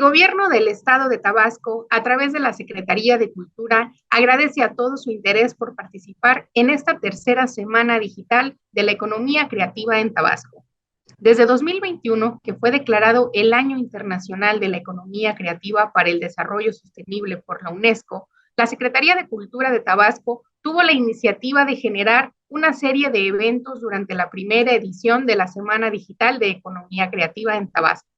Gobierno del Estado de Tabasco, a través de la Secretaría de Cultura, agradece a todos su interés por participar en esta tercera semana digital de la economía creativa en Tabasco. Desde 2021, que fue declarado el Año Internacional de la Economía Creativa para el Desarrollo Sostenible por la UNESCO, la Secretaría de Cultura de Tabasco tuvo la iniciativa de generar una serie de eventos durante la primera edición de la Semana Digital de Economía Creativa en Tabasco,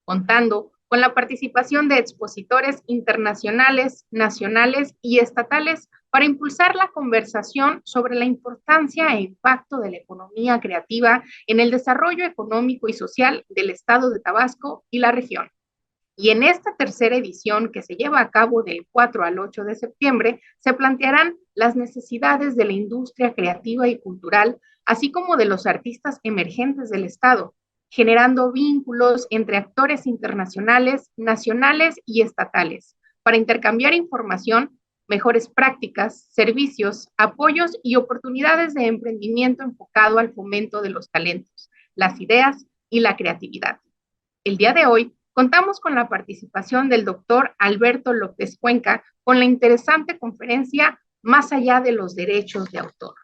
contando con la participación de expositores internacionales, nacionales y estatales para impulsar la conversación sobre la importancia e impacto de la economía creativa en el desarrollo económico y social del estado de Tabasco y la región. Y en esta tercera edición, que se lleva a cabo del 4 al 8 de septiembre, se plantearán las necesidades de la industria creativa y cultural, así como de los artistas emergentes del estado, generando vínculos entre actores internacionales, nacionales y estatales, para intercambiar información, mejores prácticas, servicios, apoyos y oportunidades de emprendimiento enfocado al fomento de los talentos, las ideas y la creatividad. El día de hoy contamos con la participación del doctor Alberto López Cuenca con la interesante conferencia Más allá de los derechos de autor.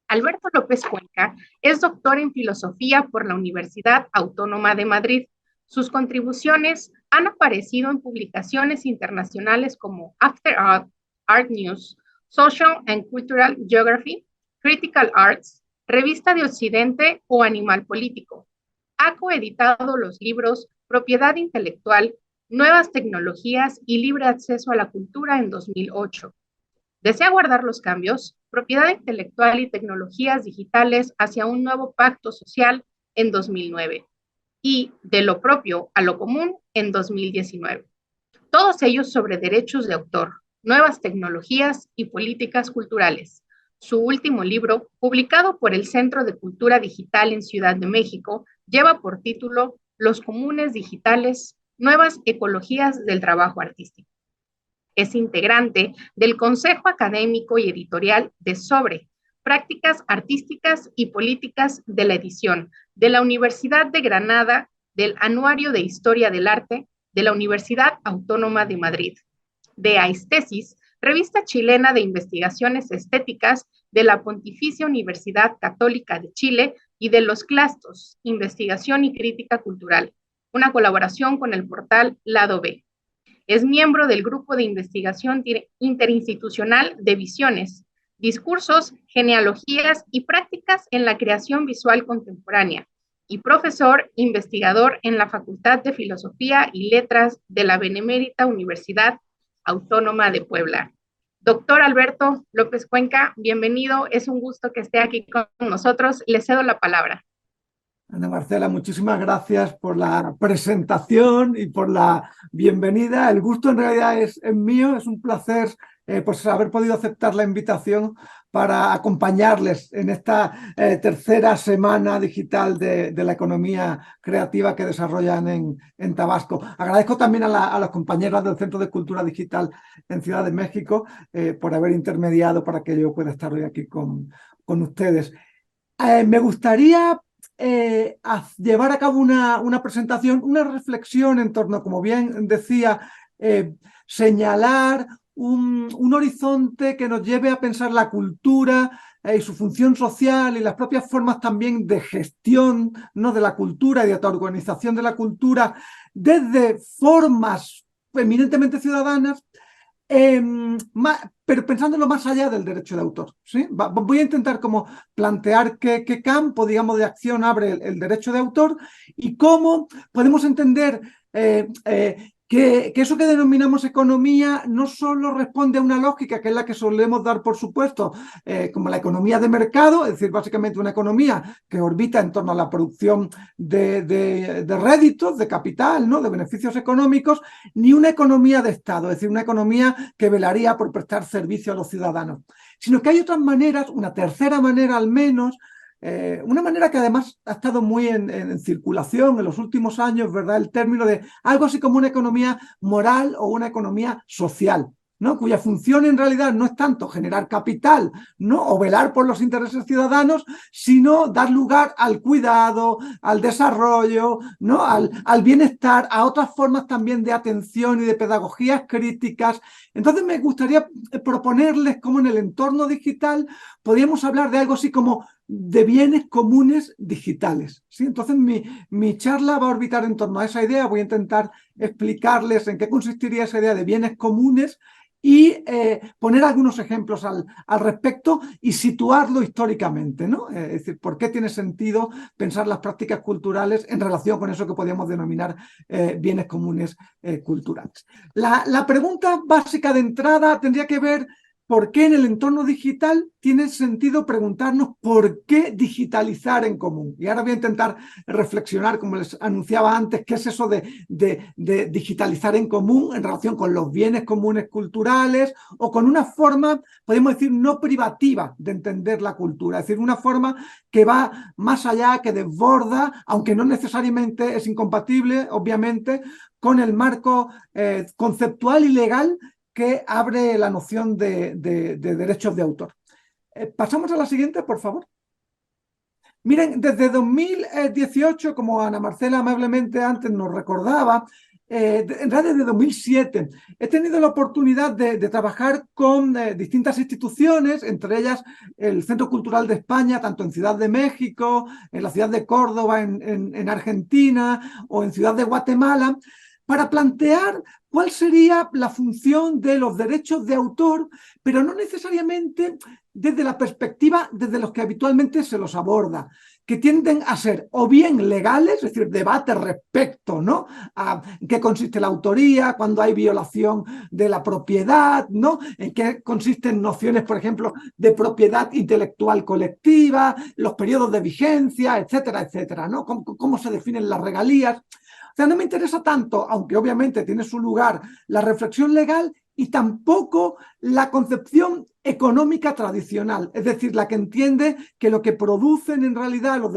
Alberto López Cuenca es doctor en filosofía por la Universidad Autónoma de Madrid. Sus contribuciones han aparecido en publicaciones internacionales como After Art, Art News, Social and Cultural Geography, Critical Arts, Revista de Occidente o Animal Político. Ha coeditado los libros Propiedad Intelectual, Nuevas Tecnologías y Libre Acceso a la Cultura en 2008. Desea guardar los cambios, Propiedad Intelectual y Tecnologías Digitales hacia un nuevo pacto social en 2009 y De lo propio a lo común en 2019. Todos ellos sobre derechos de autor, nuevas tecnologías y políticas culturales. Su último libro, publicado por el Centro de Cultura Digital en Ciudad de México, lleva por título Los comunes digitales, nuevas ecologías del trabajo artístico. Es integrante del Consejo Académico y Editorial de Sobre, Prácticas Artísticas y Políticas de la Edición, de la Universidad de Granada, del Anuario de Historia del Arte, de la Universidad Autónoma de Madrid, de Aistesis, Revista Chilena de Investigaciones Estéticas, de la Pontificia Universidad Católica de Chile y de Los Clastos, Investigación y Crítica Cultural, una colaboración con el portal Lado B. Es miembro del Grupo de Investigación Interinstitucional de Visiones, Discursos, Genealogías y Prácticas en la Creación Visual Contemporánea, y profesor investigador en la Facultad de Filosofía y Letras de la Benemérita Universidad Autónoma de Puebla. Doctor Alberto López Cuenca, bienvenido, es un gusto que esté aquí con nosotros. Le cedo la palabra. Ana Marcela, muchísimas gracias por la presentación y por la bienvenida. El gusto en realidad es mío, es un placer pues haber podido aceptar la invitación para acompañarles en esta tercera semana digital de la economía creativa que desarrollan en Tabasco. Agradezco también a las compañeras del Centro de Cultura Digital en Ciudad de México por haber intermediado para que yo pueda estar hoy aquí con ustedes. Me gustaría llevar a cabo una presentación, una reflexión en torno, como bien decía, señalar un horizonte que nos lleve a pensar la cultura y su función social y las propias formas también de gestión, ¿no?, de la cultura y de autoorganización de la cultura desde formas eminentemente ciudadanas, pero pensándolo más allá del derecho de autor, ¿sí? Voy a intentar como plantear qué campo, digamos, de acción abre el derecho de autor y cómo podemos entender que eso que denominamos economía no solo responde a una lógica que es la que solemos dar por supuesto, como la economía de mercado, es decir, básicamente una economía que orbita en torno a la producción de réditos, de capital, ¿no?, de beneficios económicos, ni una economía de Estado, es decir, una economía que velaría por prestar servicio a los ciudadanos, sino que hay otras maneras, una tercera manera al menos, una manera que además ha estado muy en circulación en los últimos años, ¿verdad?, el término de algo así como una economía moral o una economía social. ¿no? Cuya función en realidad no es tanto generar capital, ¿no? O velar por los intereses ciudadanos, sino dar lugar al cuidado, al desarrollo, ¿no? Al bienestar, a otras formas también de atención y de pedagogías críticas. Entonces me gustaría proponerles cómo en el entorno digital podríamos hablar de algo así como de bienes comunes digitales, ¿sí? Entonces mi charla va a orbitar en torno a esa idea. Voy a intentar explicarles en qué consistiría esa idea de bienes comunes y poner algunos ejemplos al respecto y situarlo históricamente, ¿no? Es decir, ¿por qué tiene sentido pensar las prácticas culturales en relación con eso que podríamos denominar bienes comunes culturales? La pregunta básica de entrada tendría que ver por qué en el entorno digital tiene sentido preguntarnos por qué digitalizar en común. Y ahora voy a intentar reflexionar, como les anunciaba antes, qué es eso de digitalizar en común en relación con los bienes comunes culturales o con una forma, podemos decir, no privativa de entender la cultura. Es decir, una forma que va más allá, que desborda, aunque no necesariamente es incompatible, obviamente, con el marco conceptual y legal que abre la noción de derechos de autor. Pasamos a la siguiente, por favor. Miren, desde 2018, como Ana Marcela amablemente antes nos recordaba, en realidad desde 2007, he tenido la oportunidad de trabajar con distintas instituciones, entre ellas el Centro Cultural de España, tanto en Ciudad de México, en la ciudad de Córdoba, en Argentina, o en Ciudad de Guatemala, para plantear cuál sería la función de los derechos de autor, pero no necesariamente desde la perspectiva desde los que habitualmente se los aborda, que tienden a ser o bien legales, es decir, debates respecto, ¿no?, a qué consiste la autoría, cuando hay violación de la propiedad, ¿no?, en qué consisten nociones, por ejemplo, de propiedad intelectual colectiva, los periodos de vigencia, etcétera, etcétera, ¿no?, cómo se definen las regalías. O sea, no me interesa tanto, aunque obviamente tiene su lugar, la reflexión legal y tampoco la concepción económica tradicional, es decir, la que entiende que lo que producen en realidad los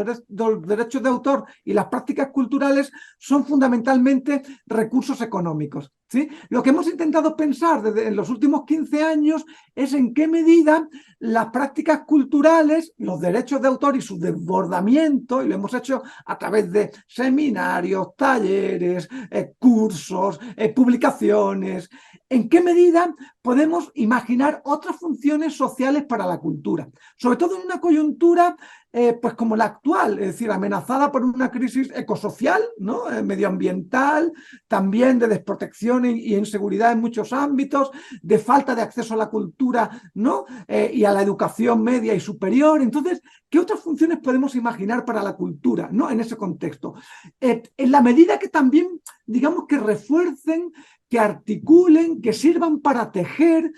derechos de autor y las prácticas culturales son fundamentalmente recursos económicos, ¿sí? Lo que hemos intentado pensar desde en los últimos 15 años es en qué medida las prácticas culturales, los derechos de autor y su desbordamiento, y lo hemos hecho a través de seminarios, talleres, cursos, publicaciones, en qué medida podemos imaginar otras funciones sociales para la cultura, sobre todo en una coyuntura pues como la actual, es decir, amenazada por una crisis ecosocial, ¿no?, medioambiental, también de desprotección y inseguridad en muchos ámbitos, de falta de acceso a la cultura, ¿no?, y a la educación media y superior. Entonces, ¿qué otras funciones podemos imaginar para la cultura, ¿no?, en ese contexto? En la medida que también, digamos, que refuercen, que articulen, que sirvan para tejer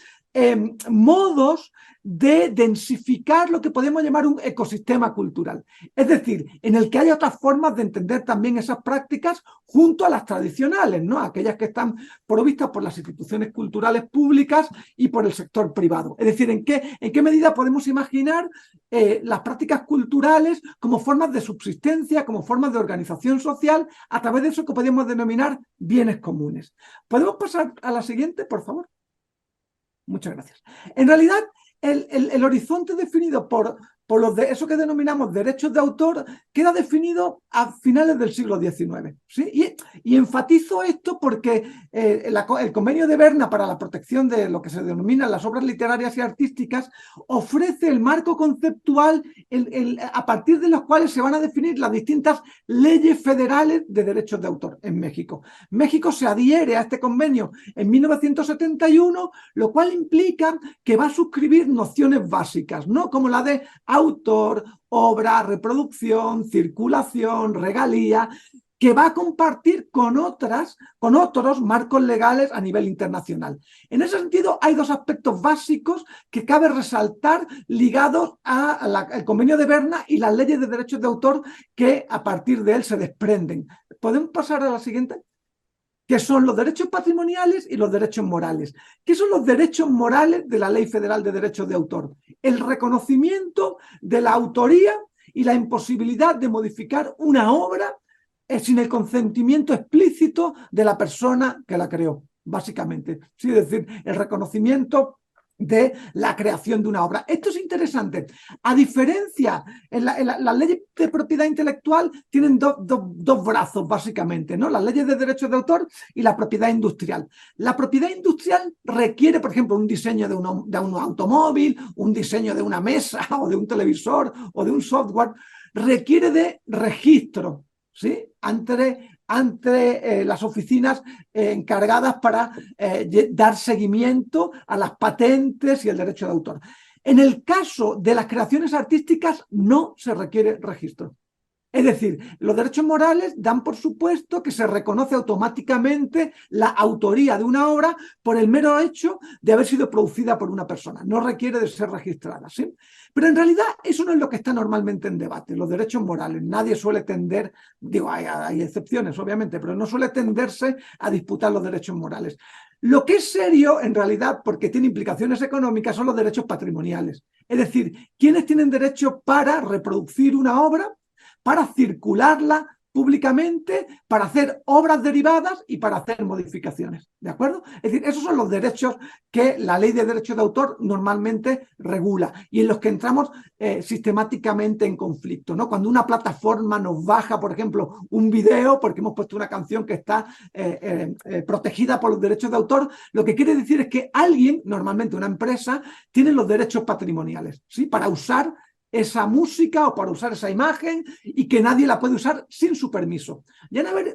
modos de densificar lo que podemos llamar un ecosistema cultural. Es decir, en el que haya otras formas de entender también esas prácticas junto a las tradicionales, ¿no?, aquellas que están provistas por las instituciones culturales públicas y por el sector privado. Es decir, en qué medida podemos imaginar las prácticas culturales como formas de subsistencia, como formas de organización social, a través de eso que podemos denominar bienes comunes. ¿Podemos pasar a la siguiente, por favor? Muchas gracias. En realidad, el horizonte definido por eso que denominamos derechos de autor queda definido a finales del siglo XIX, ¿sí? Y enfatizo esto porque el Convenio de Berna para la protección de lo que se denominan las obras literarias y artísticas ofrece el marco conceptual a partir de los cuales se van a definir las distintas leyes federales de derechos de autor en México. México se adhiere a este convenio en 1971, lo cual implica que va a suscribir nociones básicas, ¿no?, como la de autor, obra, reproducción, circulación, regalía, que va a compartir con otros marcos legales a nivel internacional. En ese sentido, hay dos aspectos básicos que cabe resaltar ligados al Convenio de Berna y las leyes de derechos de autor que a partir de él se desprenden. ¿Podemos pasar a la siguiente? Que son los derechos patrimoniales y los derechos morales. ¿Qué son los derechos morales de la Ley Federal de Derechos de Autor? El reconocimiento de la autoría y la imposibilidad de modificar una obra sin el consentimiento explícito de la persona que la creó. básicamente. Sí, es decir, el reconocimiento de la creación de una obra. Esto es interesante. A diferencia, las leyes de propiedad intelectual tienen dos brazos, básicamente, ¿no? Las leyes de derechos de autor y la propiedad industrial. La propiedad industrial requiere, por ejemplo, un diseño de un automóvil, un diseño de una mesa o de un televisor o de un software, requiere de registro, ¿sí? Ante las oficinas encargadas para dar seguimiento a las patentes y el derecho de autor. En el caso de las creaciones artísticas no se requiere registro. Es decir, los derechos morales dan por supuesto que se reconoce automáticamente la autoría de una obra por el mero hecho de haber sido producida por una persona. No requiere de ser registrada, ¿sí? Pero en realidad eso no es lo que está normalmente en debate, los derechos morales. Nadie suele tender, digo, hay excepciones obviamente, pero no suele tenderse a disputar los derechos morales. Lo que es serio, en realidad, porque tiene implicaciones económicas, son los derechos patrimoniales. Es decir, ¿quiénes tienen derecho para reproducir una obra, para circularla públicamente, para hacer obras derivadas y para hacer modificaciones? ¿De acuerdo? Es decir, esos son los derechos que la ley de derechos de autor normalmente regula y en los que entramos sistemáticamente en conflicto, ¿no? Cuando una plataforma nos baja, por ejemplo, un video porque hemos puesto una canción que está protegida por los derechos de autor, lo que quiere decir es que alguien, normalmente una empresa, tiene los derechos patrimoniales, ¿sí? Para usar esa música o para usar esa imagen y que nadie la puede usar sin su permiso.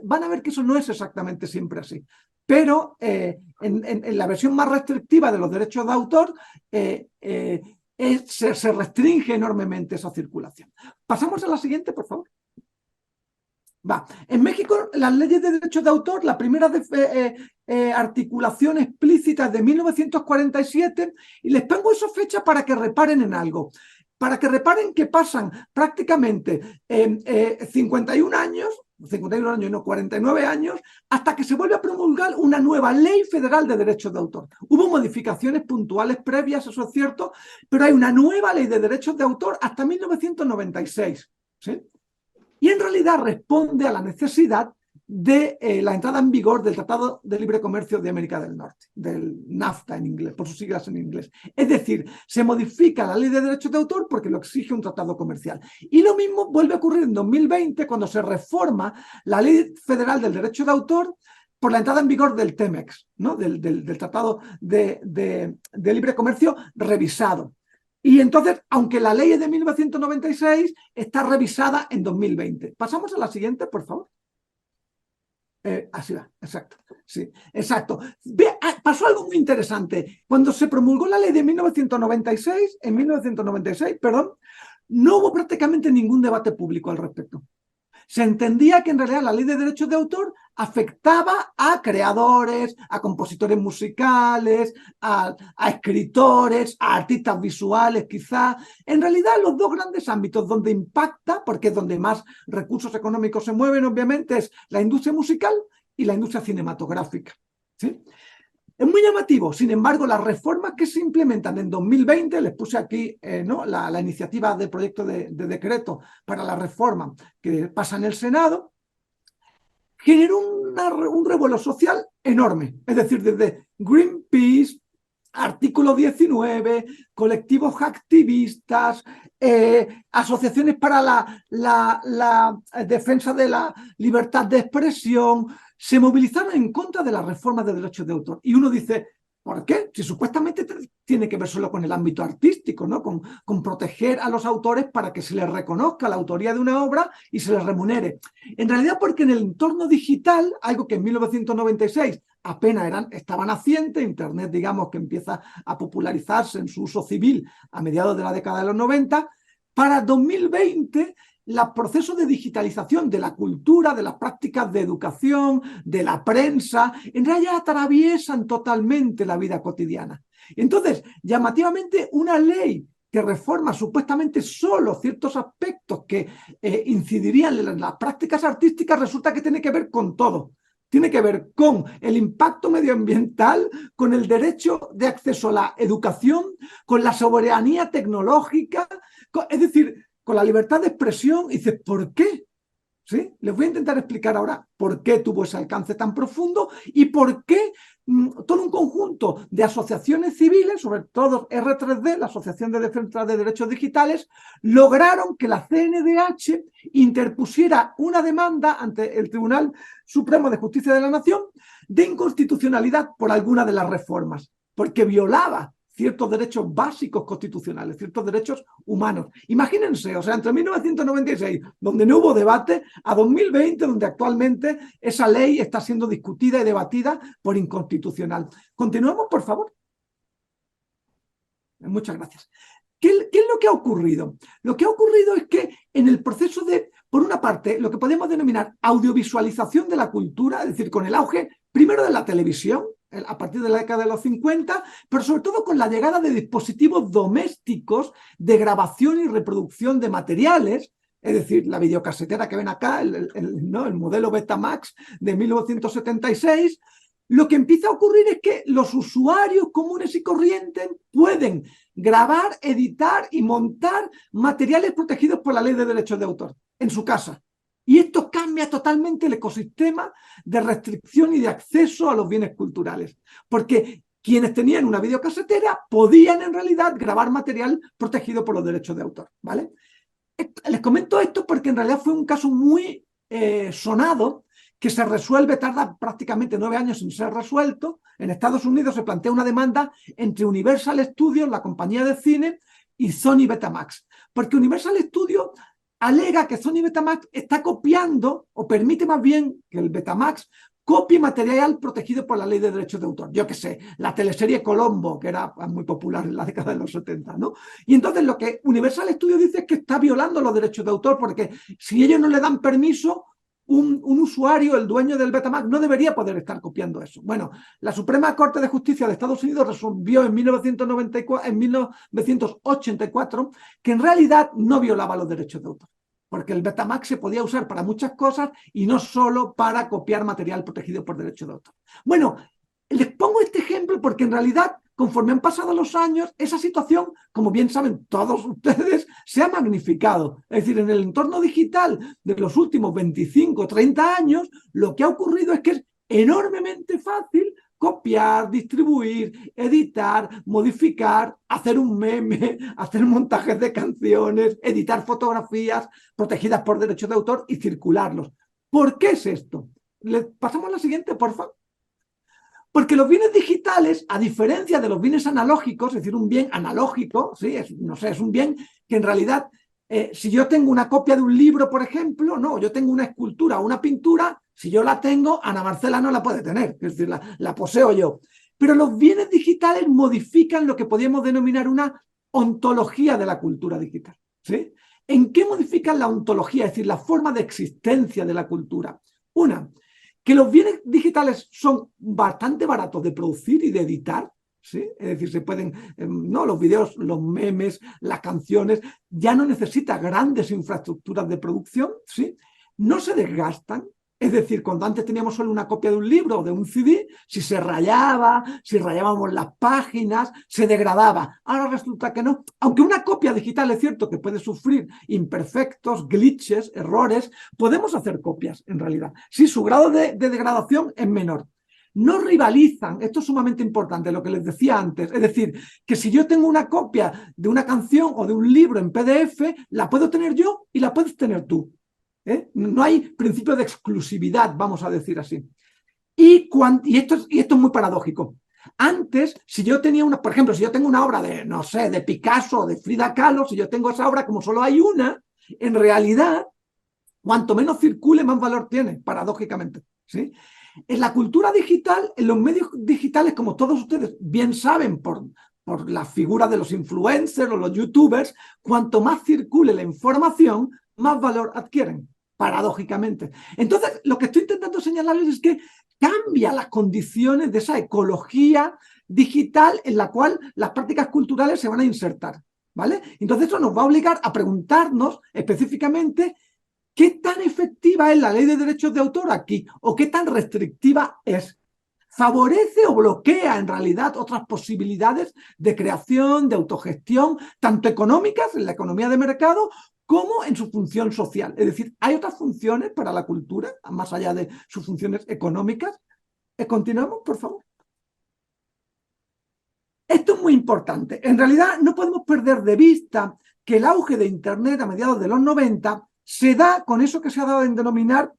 Van a ver que eso no es exactamente siempre así. Pero en la versión más restrictiva de los derechos de autor se restringe enormemente esa circulación. Pasamos a la siguiente, por favor. En México, las leyes de derechos de autor, la primera articulación explícita es de 1947, y les pongo esa fecha para que reparen en algo. Para que reparen que pasan prácticamente 51 años, no, 49 años, hasta que se vuelve a promulgar una nueva ley federal de derechos de autor. Hubo modificaciones puntuales previas, eso es cierto, pero hay una nueva ley de derechos de autor hasta 1996, ¿sí? Y en realidad responde a la necesidad de la entrada en vigor del Tratado de Libre Comercio de América del Norte, del NAFTA en inglés, por sus siglas en inglés. Es decir, se modifica la ley de derechos de autor porque lo exige un tratado comercial. Y lo mismo vuelve a ocurrir en 2020 cuando se reforma la ley federal del derecho de autor por la entrada en vigor del TEMEX, ¿no? del Tratado de Libre Comercio revisado. Y entonces, aunque la ley es de 1996, está revisada en 2020. Pasamos a la siguiente, por favor. Así va, exacto. Sí, exacto. Pasó algo muy interesante. Cuando se promulgó la ley de 1996, no hubo prácticamente ningún debate público al respecto. Se entendía que en realidad la ley de derechos de autor afectaba a creadores, a compositores musicales, a escritores, a artistas visuales quizá. En realidad los dos grandes ámbitos donde impacta, porque es donde más recursos económicos se mueven obviamente, es la industria musical y la industria cinematográfica, ¿sí? Es muy llamativo, sin embargo, las reformas que se implementan en 2020, les puse aquí ¿no? la iniciativa de proyecto de decreto para la reforma que pasa en el Senado, generó un revuelo social enorme. Es decir, desde Greenpeace, Artículo 19, colectivos activistas, asociaciones para la defensa de la libertad de expresión, se movilizaron en contra de la reforma de derechos de autor. Y uno dice, ¿por qué? Si supuestamente tiene que ver solo con el ámbito artístico, ¿no? Con proteger a los autores para que se les reconozca la autoría de una obra y se les remunere. En realidad porque en el entorno digital, algo que en 1996 apenas estaba naciente, Internet digamos que empieza a popularizarse en su uso civil a mediados de la década de los 90, para 2020 el proceso de digitalización de la cultura, de las prácticas de educación, de la prensa, en realidad atraviesan totalmente la vida cotidiana. Entonces, llamativamente, una ley que reforma supuestamente solo ciertos aspectos que incidirían en las prácticas artísticas, resulta que tiene que ver con todo. Tiene que ver con el impacto medioambiental, con el derecho de acceso a la educación, con la soberanía tecnológica, es decir, con la libertad de expresión. Y dices, ¿por qué? ¿sí? Les voy a intentar explicar ahora por qué tuvo ese alcance tan profundo y por qué todo un conjunto de asociaciones civiles, sobre todo R3D, la Asociación de Defensa de Derechos Digitales, lograron que la CNDH interpusiera una demanda ante el Tribunal Supremo de Justicia de la Nación de inconstitucionalidad por alguna de las reformas, porque violaba ciertos derechos básicos constitucionales, ciertos derechos humanos. Imagínense, o sea, entre 1996, donde no hubo debate, a 2020, donde actualmente esa ley está siendo discutida y debatida por inconstitucional. Continuemos, por favor. Muchas gracias. ¿Qué es lo que ha ocurrido? Lo que ha ocurrido es que en el proceso de, por una parte, lo que podemos denominar audiovisualización de la cultura, es decir, con el auge primero de la televisión, a partir de la década de los 50, pero sobre todo con la llegada de dispositivos domésticos de grabación y reproducción de materiales, es decir, la videocasetera que ven acá, el modelo Betamax de 1976, lo que empieza a ocurrir es que los usuarios comunes y corrientes pueden grabar, editar y montar materiales protegidos por la Ley de Derechos de Autor en su casa. Y esto cambia totalmente el ecosistema de restricción y de acceso a los bienes culturales, porque quienes tenían una videocasetera podían en realidad grabar material protegido por los derechos de autor, ¿vale? Les comento esto porque en realidad fue un caso muy sonado, que se resuelve, tarda prácticamente 9 años en ser resuelto. En Estados Unidos se plantea una demanda entre Universal Studios, la compañía de cine, y Sony Betamax, porque Universal Studios alega que Sony Betamax está copiando, o permite más bien que el Betamax copie material protegido por la Ley de Derechos de Autor. Yo qué sé, la teleserie Colombo, que era muy popular en la década de los 70, ¿no? Y entonces lo que Universal Studios dice es que está violando los derechos de autor, porque si ellos no le dan permiso, un usuario, el dueño del Betamax, no debería poder estar copiando eso. Bueno, la Suprema Corte de Justicia de Estados Unidos resolvió en 1984 que en realidad no violaba los derechos de autor, porque el Betamax se podía usar para muchas cosas y no solo para copiar material protegido por derechos de autor. Bueno, les pongo este ejemplo porque en realidad, conforme han pasado los años, esa situación, como bien saben todos ustedes, se ha magnificado. Es decir, en el entorno digital de los últimos 25 o 30 años, lo que ha ocurrido es que es enormemente fácil copiar, distribuir, editar, modificar, hacer un meme, hacer montajes de canciones, editar fotografías protegidas por derechos de autor y circularlos. ¿Por qué es esto? ¿Le pasamos a la siguiente, por favor? Porque los bienes digitales, a diferencia de los bienes analógicos, es decir, un bien analógico, ¿sí? No sé, es un bien que en realidad, si yo tengo una copia de un libro, por ejemplo, no, yo tengo una escultura o una pintura, si yo la tengo, Ana Marcela no la puede tener, es decir, la poseo yo. Pero los bienes digitales modifican lo que podríamos denominar una ontología de la cultura digital, ¿sí? ¿En qué modifican la ontología? Es decir, la forma de existencia de la cultura. Una, que los bienes digitales son bastante baratos de producir y de editar, ¿sí? Es decir, se pueden, no, los videos, los memes, las canciones, ya no necesitan grandes infraestructuras de producción, ¿sí? No se desgastan. Es decir, cuando antes teníamos solo una copia de un libro o de un CD, si se rayaba, si rayábamos las páginas, se degradaba. Ahora resulta que no. Aunque una copia digital es cierto que puede sufrir imperfectos, glitches, errores, podemos hacer copias en realidad. Sí, su grado de degradación es menor. No rivalizan, esto es sumamente importante, lo que les decía antes, es decir, que si yo tengo una copia de una canción o de un libro en PDF, la puedo tener yo y la puedes tener tú. No hay principio de exclusividad, vamos a decir así. Y esto es muy paradójico. Antes, si yo tenía por ejemplo, si yo tengo una obra de, no sé, de Picasso o de Frida Kahlo, si yo tengo esa obra, como solo hay una, en realidad, cuanto menos circule, más valor tiene, paradójicamente, ¿sí? En la cultura digital, en los medios digitales, como todos ustedes bien saben por la figura de los influencers o los youtubers, cuanto más circule la información, más valor adquieren, paradójicamente. Entonces, lo que estoy intentando señalarles es que cambia las condiciones de esa ecología digital en la cual las prácticas culturales se van a insertar, ¿vale? Entonces, eso nos va a obligar a preguntarnos específicamente qué tan efectiva es la ley de derechos de autor aquí o qué tan restrictiva es. ¿Favorece o bloquea en realidad otras posibilidades de creación, de autogestión, tanto económicas en la economía de mercado, como en su función social. Es decir, hay otras funciones para la cultura, más allá de sus funciones económicas. Continuamos, por favor. Esto es muy importante. En realidad, no podemos perder de vista que el auge de Internet a mediados de los 90 se da con eso que se ha dado en denominar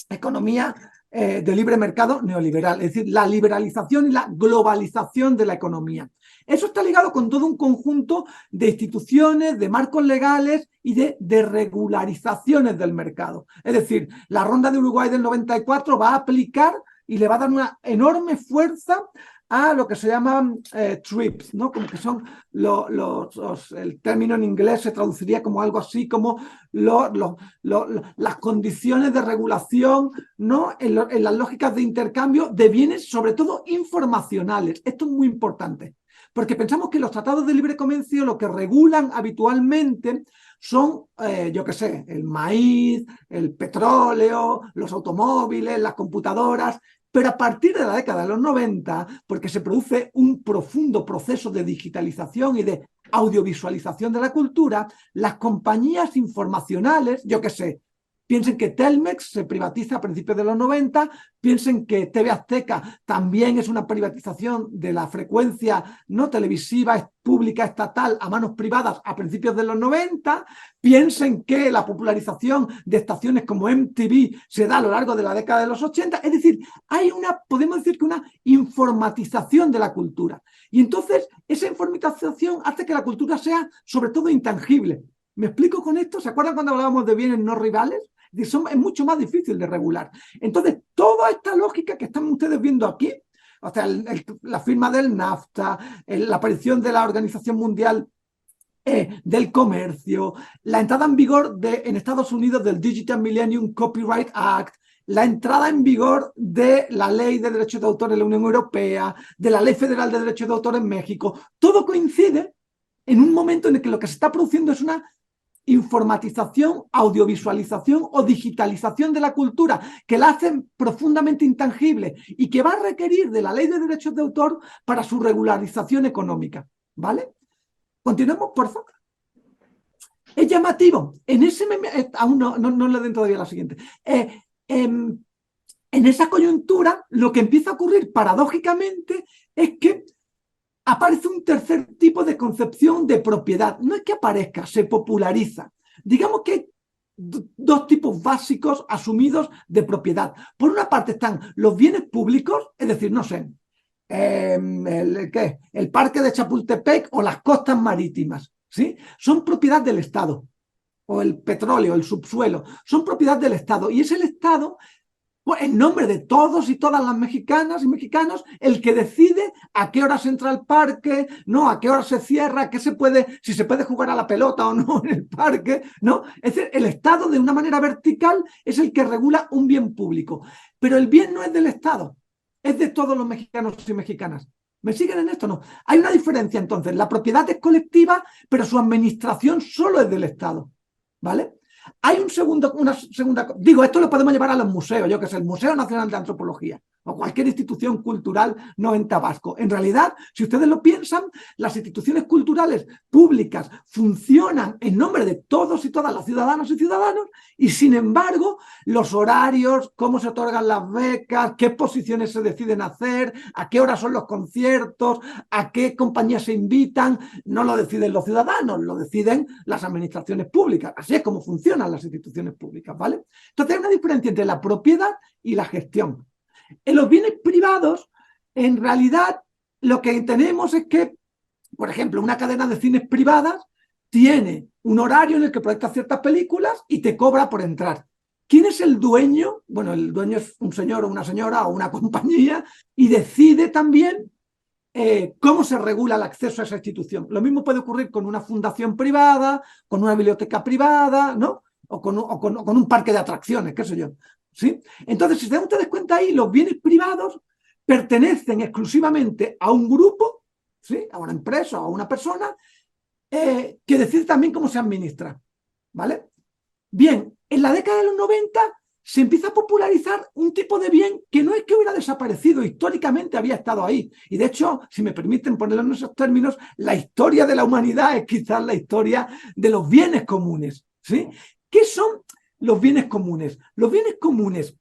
economía de libre mercado neoliberal, es decir, la liberalización y la globalización de la economía. Eso está ligado con todo un conjunto de instituciones, de marcos legales y de regularizaciones del mercado. Es decir, la ronda de Uruguay del 94 va a aplicar y le va a dar una enorme fuerza a lo que se llaman TRIPS, ¿no? Como que son el término en inglés se traduciría como algo así como las condiciones de regulación, ¿no? En las lógicas de intercambio de bienes, sobre todo informacionales. Esto es muy importante, porque pensamos que los tratados de libre comercio lo que regulan habitualmente son, yo qué sé, el maíz, el petróleo, los automóviles, las computadoras. Pero a partir de la década de los 90, porque se produce un profundo proceso de digitalización y de audiovisualización de la cultura, las compañías informacionales, yo qué sé, piensen que Telmex se privatiza a principios de los 90, piensen que TV Azteca también es una privatización de la frecuencia no televisiva pública estatal a manos privadas a principios de los 90, piensen que la popularización de estaciones como MTV se da a lo largo de la década de los 80, es decir, hay podemos decir que una informatización de la cultura. Y entonces esa informatización hace que la cultura sea sobre todo intangible. ¿Me explico con esto? ¿Se acuerdan cuando hablábamos de bienes no rivales? Es mucho más difícil de regular. Entonces, toda esta lógica que están ustedes viendo aquí, o sea, la firma del NAFTA, la aparición de la Organización Mundial del Comercio, la entrada en vigor en Estados Unidos del Digital Millennium Copyright Act, la entrada en vigor de la Ley de Derechos de Autor en la Unión Europea, de la Ley Federal de Derechos de Autor en México, todo coincide en un momento en el que lo que se está produciendo es una informatización, audiovisualización o digitalización de la cultura que la hacen profundamente intangible y que va a requerir de la Ley de Derechos de Autor para su regularización económica. ¿Vale? Continuemos, por favor. Es llamativo. En ese aún no le den todavía la siguiente. En esa coyuntura, lo que empieza a ocurrir paradójicamente es que aparece un tercer tipo de concepción de propiedad. No es que aparezca, se populariza. Digamos que hay dos tipos básicos asumidos de propiedad. Por una parte están los bienes públicos, es decir, no sé, el parque de Chapultepec o las costas marítimas, ¿sí? Son propiedad del Estado. O el petróleo, el subsuelo, son propiedad del Estado. Y es el Estado, en nombre de todos y todas las mexicanas y mexicanos, el que decide a qué hora se entra al parque, ¿no? A qué hora se cierra, si se puede jugar a la pelota o no en el parque, ¿no? Es decir, el Estado, de una manera vertical, es el que regula un bien público. Pero el bien no es del Estado, es de todos los mexicanos y mexicanas. ¿Me siguen en esto? No. Hay una diferencia, entonces. La propiedad es colectiva, pero su administración solo es del Estado. ¿Vale? Hay una segunda... Digo, esto lo podemos llevar a los museos, yo que sé, el Museo Nacional de Antropología o cualquier institución cultural no en Tabasco. En realidad, si ustedes lo piensan, las instituciones culturales públicas funcionan en nombre de todos y todas las ciudadanas y ciudadanos y, sin embargo, los horarios, cómo se otorgan las becas, qué posiciones se deciden hacer, a qué horas son los conciertos, a qué compañías se invitan, no lo deciden los ciudadanos, lo deciden las administraciones públicas. Así es como funcionan las instituciones públicas, ¿vale? Entonces hay una diferencia entre la propiedad y la gestión. En los bienes privados, en realidad, lo que tenemos es que, por ejemplo, una cadena de cines privadas tiene un horario en el que proyecta ciertas películas y te cobra por entrar. ¿Quién es el dueño? Bueno, el dueño es un señor o una señora o una compañía y decide también cómo se regula el acceso a esa institución. Lo mismo puede ocurrir con una fundación privada, con una biblioteca privada, ¿no? O con un parque de atracciones, qué sé yo. ¿Sí? Entonces, si se dan ustedes cuenta ahí, los bienes privados pertenecen exclusivamente a un grupo, ¿sí? A una empresa o a una persona, que decide también cómo se administra. ¿Vale? Bien, en la década de los 90 se empieza a popularizar un tipo de bien que no es que hubiera desaparecido, históricamente había estado ahí. Y de hecho, si me permiten ponerlo en esos términos, la historia de la humanidad es quizás la historia de los bienes comunes. ¿sí? ¿Qué son los bienes comunes? Los bienes comunes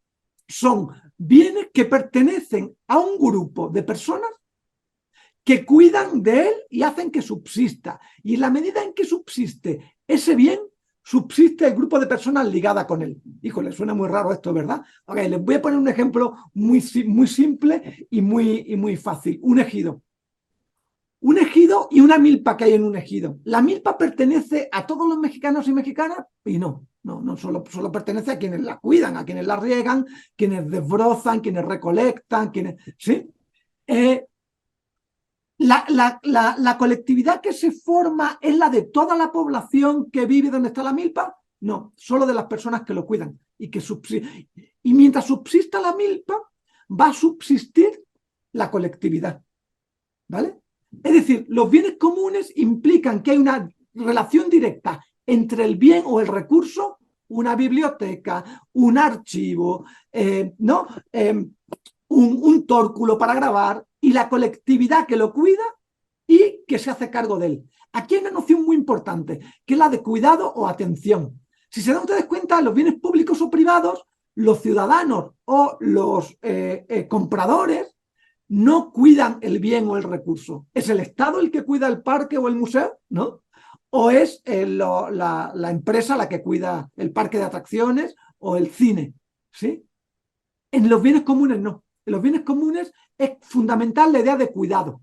son bienes que pertenecen a un grupo de personas que cuidan de él y hacen que subsista. Y en la medida en que subsiste ese bien, subsiste el grupo de personas ligada con él. Híjole, suena muy raro esto, ¿verdad? Ok, les voy a poner un ejemplo muy simple y muy fácil. Un ejido. Un ejido y una milpa que hay en un ejido. La milpa pertenece a todos los mexicanos y mexicanas y no solo pertenece a quienes la cuidan, a quienes la riegan, quienes desbrozan, quienes recolectan, quienes... ¿sí? ¿La colectividad que se forma es la de toda la población que vive donde está la milpa? No, solo de las personas que lo cuidan. Y mientras subsista la milpa, va a subsistir la colectividad. ¿Vale? Es decir, los bienes comunes implican que hay una relación directa entre el bien o el recurso, una biblioteca, un archivo, ¿no? Un tórculo para grabar, y la colectividad que lo cuida y que se hace cargo de él. Aquí hay una noción muy importante, que es la de cuidado o atención. Si se dan ustedes cuenta, los bienes públicos o privados, los ciudadanos o los compradores no cuidan el bien o el recurso. ¿Es el Estado el que cuida el parque o el museo? ¿No? ¿O es la empresa la que cuida el parque de atracciones o el cine? ¿Sí? En los bienes comunes no. En los bienes comunes es fundamental la idea de cuidado.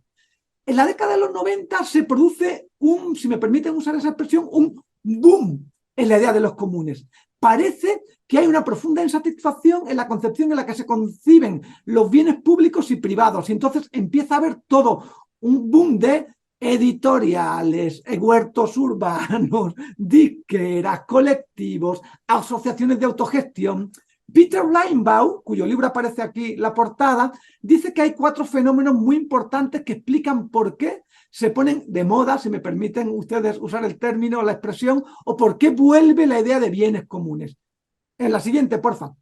En la década de los 90 se produce si me permiten usar esa expresión, un boom en la idea de los comunes. Parece que hay una profunda insatisfacción en la concepción en la que se conciben los bienes públicos y privados. Y entonces empieza a haber todo un boom de editoriales, huertos urbanos, disqueras, colectivos, asociaciones de autogestión. Peter Linebaugh, cuyo libro aparece aquí la portada, dice que hay 4 fenómenos muy importantes que explican por qué se ponen de moda, si me permiten ustedes usar el término o la expresión, o por qué vuelve la idea de bienes comunes. En la siguiente, porfa.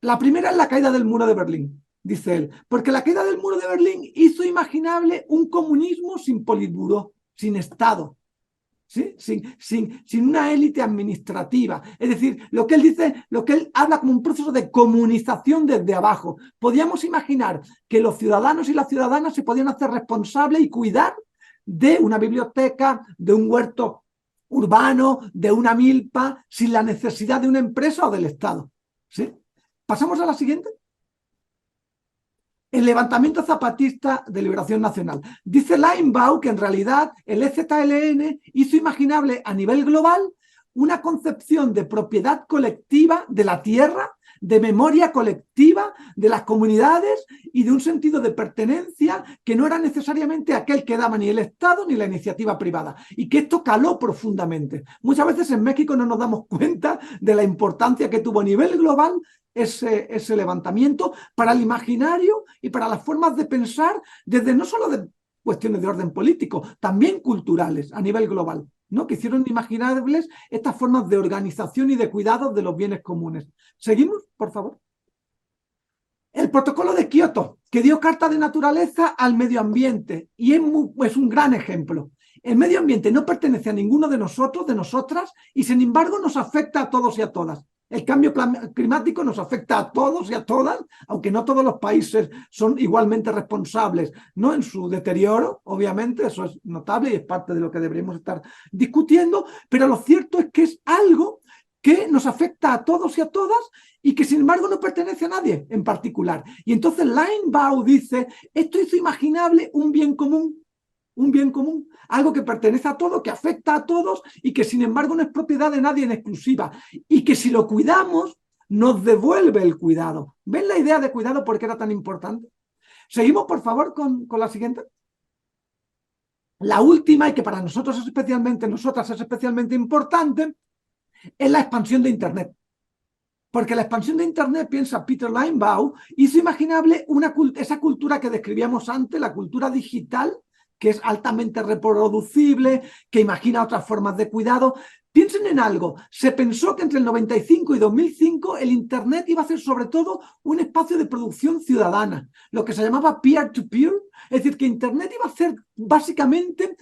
La primera es la caída del muro de Berlín, dice él, porque la caída del muro de Berlín hizo imaginable un comunismo sin politburó, sin Estado. ¿Sí? Sin una élite administrativa. Es decir, lo que él dice, lo que él habla como un proceso de comunización desde abajo. Podíamos imaginar que los ciudadanos y las ciudadanas se podían hacer responsables y cuidar de una biblioteca, de un huerto urbano, de una milpa, sin la necesidad de una empresa o del Estado. ¿Sí? ¿Pasamos a la siguiente? El levantamiento zapatista de liberación nacional. Dice Linebaugh que en realidad el EZLN hizo imaginable a nivel global una concepción de propiedad colectiva de la tierra, de memoria colectiva de las comunidades y de un sentido de pertenencia que no era necesariamente aquel que daba ni el Estado ni la iniciativa privada, y que esto caló profundamente. Muchas veces en México no nos damos cuenta de la importancia que tuvo a nivel global ese levantamiento para el imaginario y para las formas de pensar desde no solo de cuestiones de orden político, también culturales a nivel global, ¿no? Que hicieron imaginables estas formas de organización y de cuidado de los bienes comunes. ¿Seguimos, por favor? El protocolo de Kioto, que dio carta de naturaleza al medio ambiente, y es un gran ejemplo. El medio ambiente no pertenece a ninguno de nosotros, de nosotras, y sin embargo nos afecta a todos y a todas. El cambio climático nos afecta a todos y a todas, aunque no todos los países son igualmente responsables, no en su deterioro, obviamente, eso es notable y es parte de lo que deberíamos estar discutiendo, pero lo cierto es que es algo que nos afecta a todos y a todas y que sin embargo no pertenece a nadie en particular. Y entonces Linebaugh dice, esto hizo imaginable un bien común, algo que pertenece a todos, que afecta a todos y que sin embargo no es propiedad de nadie en exclusiva, y que si lo cuidamos nos devuelve el cuidado. ¿Ven la idea de cuidado por qué era tan importante? Seguimos, por favor, con la siguiente. La última, y que para nosotras es especialmente importante, es la expansión de Internet. Porque la expansión de Internet, piensa Peter Linebaugh, hizo imaginable esa cultura que describíamos antes, la cultura digital, que es altamente reproducible, que imagina otras formas de cuidado. Piensen en algo, se pensó que entre el 95 y 2005 el Internet iba a ser sobre todo un espacio de producción ciudadana, lo que se llamaba peer-to-peer, es decir, que Internet iba a ser básicamente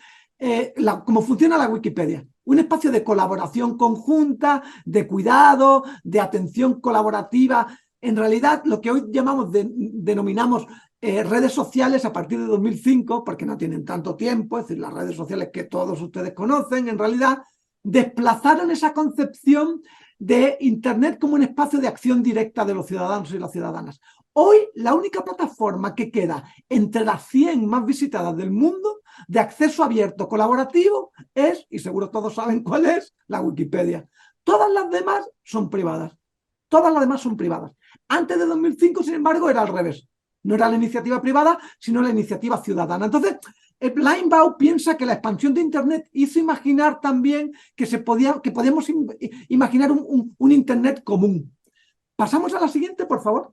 como funciona la Wikipedia. un espacio de colaboración conjunta, de cuidado, de atención colaborativa. En realidad, lo que hoy denominamos redes sociales a partir de 2005, porque no tienen tanto tiempo, es decir, las redes sociales que todos ustedes conocen, en realidad, desplazaron esa concepción de Internet como un espacio de acción directa de los ciudadanos y las ciudadanas. Hoy, la única plataforma que queda entre las 100 más visitadas del mundo de acceso abierto colaborativo es, y seguro todos saben cuál es, la Wikipedia. Todas las demás son privadas. Todas las demás son privadas. Antes de 2005, sin embargo, era al revés. No era la iniciativa privada, sino la iniciativa ciudadana. Entonces, Linebaugh piensa que la expansión de Internet hizo imaginar también que podíamos imaginar un Internet común. Pasamos a la siguiente, por favor.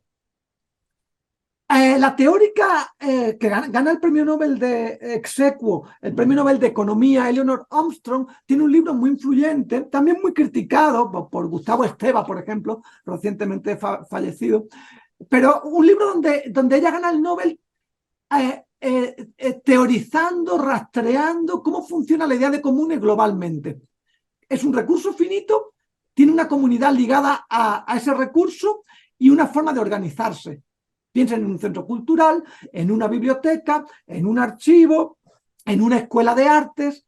La teórica que gana el premio Nobel de Exequo, el premio Nobel de Economía, Eleanor Armstrong, tiene un libro muy influyente, también muy criticado por Gustavo Esteva, por ejemplo, recientemente fallecido, pero un libro donde ella gana el Nobel teorizando, rastreando cómo funciona la idea de comunes globalmente. Es un recurso finito, tiene una comunidad ligada a ese recurso y una forma de organizarse. Piensen en un centro cultural, en una biblioteca, en un archivo, en una escuela de artes.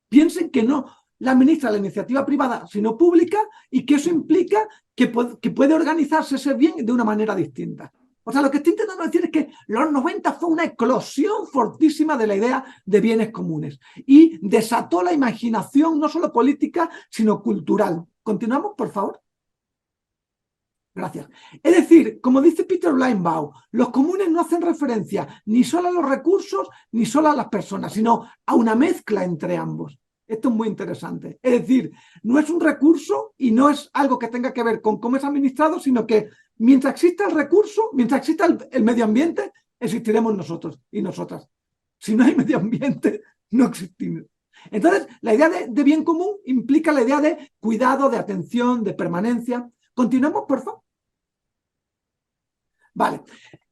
Piensen que no la administra la iniciativa privada, sino pública, y que eso implica que puede organizarse ese bien de una manera distinta. O sea, lo que estoy intentando decir es que los 90 fue una eclosión fortísima de la idea de bienes comunes y desató la imaginación no solo política, sino cultural. ¿Continuamos, por favor? Gracias. Es decir, como dice Peter Linebaugh, los comunes no hacen referencia ni solo a los recursos ni solo a las personas, sino a una mezcla entre ambos. Esto es muy interesante. Es decir, no es un recurso y no es algo que tenga que ver con cómo es administrado, sino que mientras exista el recurso, mientras exista el medio ambiente, existiremos nosotros y nosotras. Si no hay medio ambiente, no existimos. Entonces, la idea de bien común implica la idea de cuidado, de atención, de permanencia. Continuemos, por favor. Vale.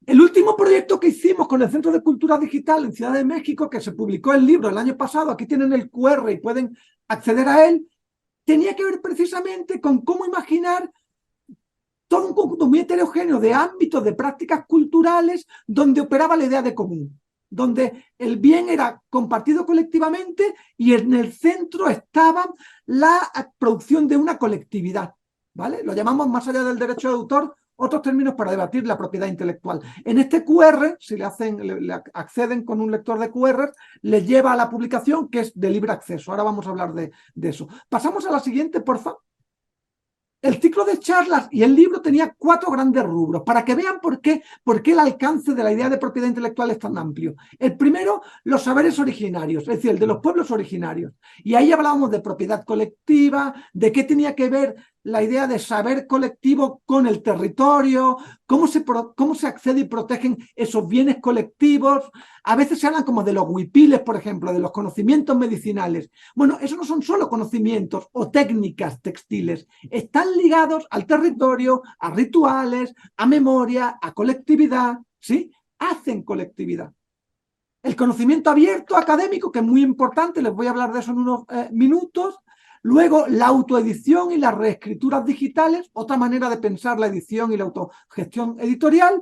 El último proyecto que hicimos con el Centro de Cultura Digital en Ciudad de México, que se publicó el libro el año pasado, aquí tienen el QR y pueden acceder a él, tenía que ver precisamente con cómo imaginar todo un conjunto muy heterogéneo de ámbitos, de prácticas culturales, donde operaba la idea de común, donde el bien era compartido colectivamente y en el centro estaba la producción de una colectividad, ¿vale? Lo llamamos, más allá del derecho de autor, otros términos para debatir la propiedad intelectual. En este QR, si le acceden con un lector de QR, les lleva a la publicación que es de libre acceso. Ahora vamos a hablar de eso. Pasamos a la siguiente, por favor. El ciclo de charlas y el libro tenía 4 grandes rubros, para que vean por qué el alcance de la idea de propiedad intelectual es tan amplio. El primero, los saberes originarios, es decir, el de los pueblos originarios. Y ahí hablábamos de propiedad colectiva, de qué tenía que ver la idea de saber colectivo con el territorio, cómo se accede y protegen esos bienes colectivos. A veces se hablan como de los huipiles, por ejemplo, de los conocimientos medicinales. Bueno, eso no son solo conocimientos o técnicas textiles, están ligados al territorio, a rituales, a memoria, a colectividad, ¿sí? Hacen colectividad. El conocimiento abierto académico, que es muy importante, les voy a hablar de eso en unos minutos. Luego, la autoedición y las reescrituras digitales, otra manera de pensar la edición y la autogestión editorial.